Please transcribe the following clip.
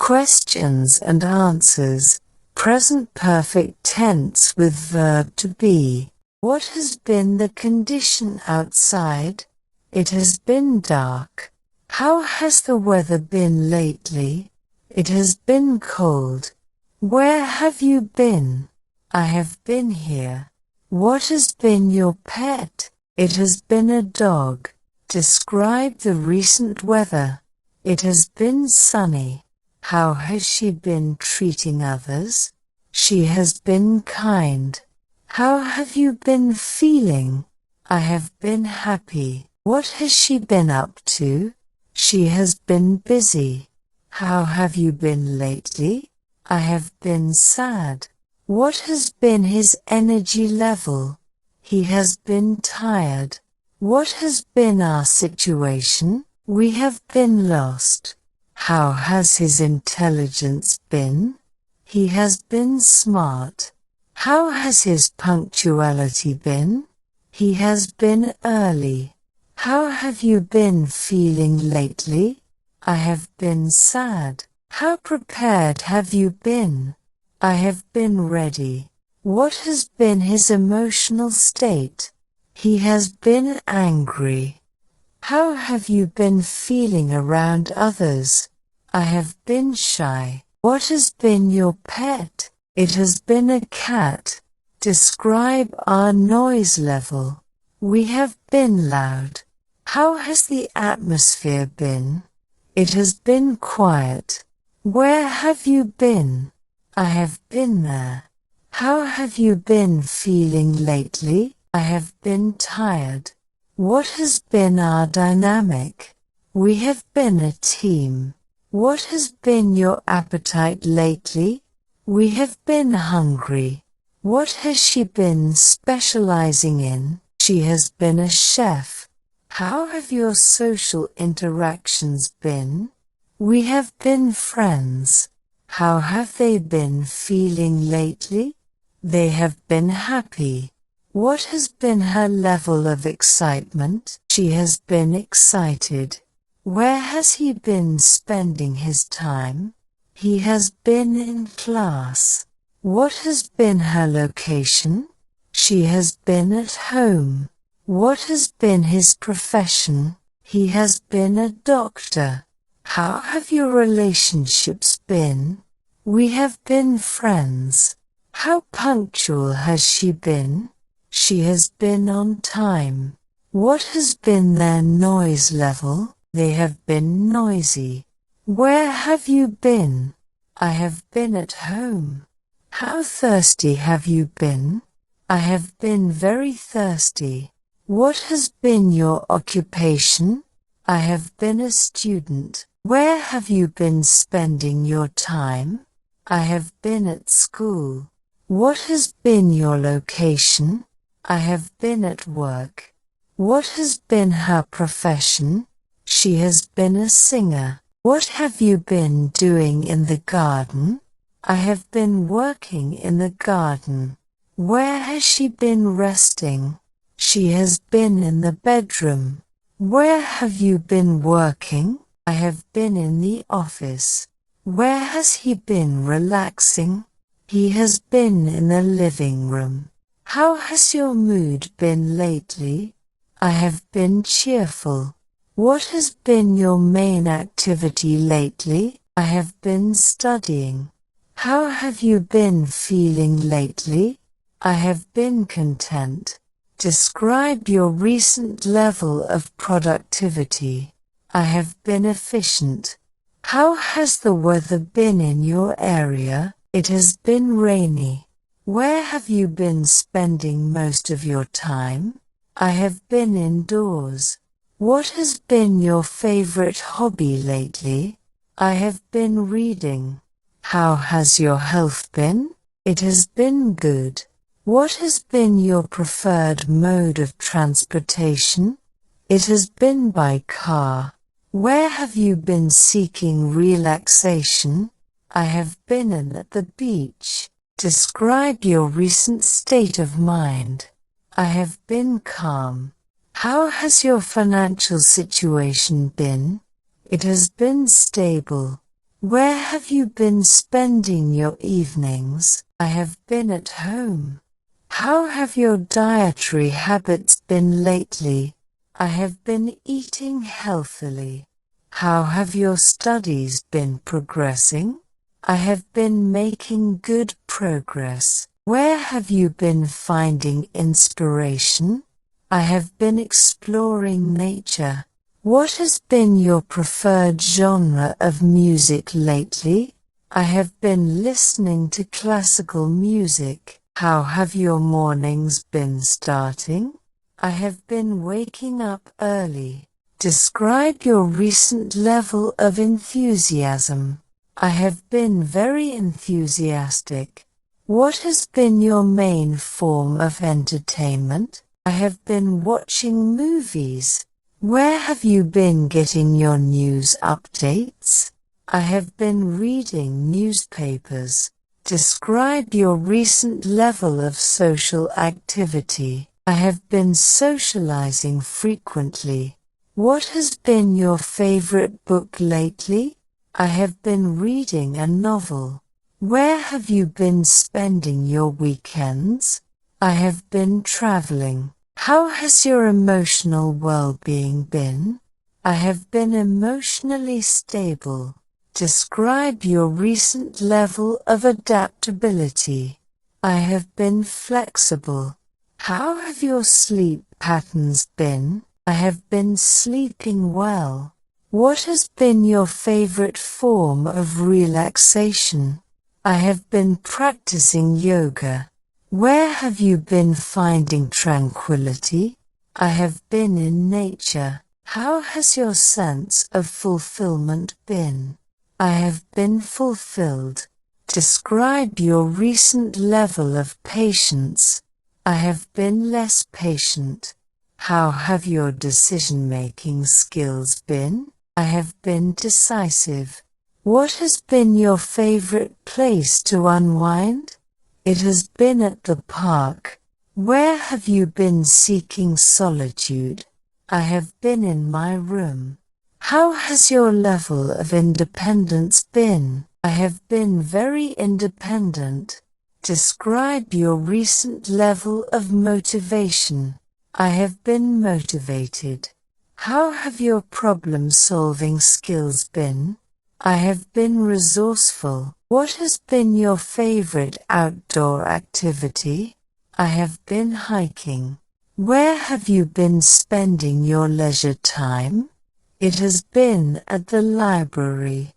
Questions and answers. Present perfect tense with verb to be. What has been the condition outside? It has been dark. How has the weather been lately? It has been cold. Where have you been? I have been here. What has been your pet? It has been a dog. Describe the recent weather. It has been sunny. How has she been treating others? She has been kind. How have you been feeling? I have been happy. What has she been up to? She has been busy. How have you been lately? I have been sad. What has been his energy level? He has been tired. What has been our situation? We have been lost. How has his intelligence been? He has been smart. How has his punctuality been? He has been early. How have you been feeling lately? I have been sad. How prepared have you been? I have been ready. What has been his emotional state? He has been angry. How have you been feeling around others? I have been shy. What has been your pet? It has been a cat. Describe our noise level. We have been loud. How has the atmosphere been? It has been quiet. Where have you been? I have been there. How have you been feeling lately? I have been tired. What has been our dynamic? We have been a team. What has been your appetite lately? We have been hungry. What has she been specializing in? She has been a chef. How have your social interactions been? We have been friends. How have they been feeling lately? They have been happy. What has been her level of excitement? She has been excited. Where has he been spending his time? He has been in class. What has been her location? She has been at home. What has been his profession? He has been a doctor. How have your relationships been? We have been friends. How punctual has she been? She has been on time. What has been their noise level? They have been noisy. Where have you been? I have been at home. How thirsty have you been? I have been very thirsty. What has been your occupation? I have been a student. Where have you been spending your time? I have been at school. What has been your location? I have been at work. What has been her profession? She has been a singer. What have you been doing in the garden? I have been working in the garden. Where has she been resting? She has been in the bedroom. Where have you been working? I have been in the office. Where has he been relaxing? He has been in the living room. How has your mood been lately? I have been cheerful. What has been your main activity lately? I have been studying. How have you been feeling lately? I have been content. Describe your recent level of productivity. I have been efficient. How has the weather been in your area? It has been rainy. Where have you been spending most of your time? I have been indoors. What has been your favorite hobby lately? I have been reading. How has your health been? It has been good. What has been your preferred mode of transportation? It has been by car. Where have you been seeking relaxation? I have been at the beach. Describe your recent state of mind. I have been calm. How has your financial situation been? It has been stable. Where have you been spending your evenings? I have been at home. How have your dietary habits been lately? I have been eating healthily. How have your studies been progressing? I have been making good progress. Where have you been finding inspiration? I have been exploring nature. What has been your preferred genre of music lately? I have been listening to classical music. How have your mornings been starting? I have been waking up early. Describe your recent level of enthusiasm. I have been very enthusiastic. What has been your main form of entertainment? I have been watching movies. Where have you been getting your news updates? I have been reading newspapers. Describe your recent level of social activity. I have been socializing frequently. What has been your favorite book lately? I have been reading a novel. Where have you been spending your weekends? I have been traveling. How has your emotional well-being been? I have been emotionally stable. Describe your recent level of adaptability. I have been flexible. How have your sleep patterns been? I have been sleeping well. What has been your favorite form of relaxation? I have been practicing yoga. Where have you been finding tranquility? I have been in nature. How has your sense of fulfillment been? I have been fulfilled. Describe your recent level of patience. I have been less patient. How have your decision-making skills been? I have been decisive. What has been your favorite place to unwind? It has been at the park. Where have you been seeking solitude? I have been in my room. How has your level of independence been? I have been very independent. Describe your recent level of motivation. I have been motivated. How have your problem-solving skills been? I have been resourceful. What has been your favorite outdoor activity? I have been hiking. Where have you been spending your leisure time? It has been at the library.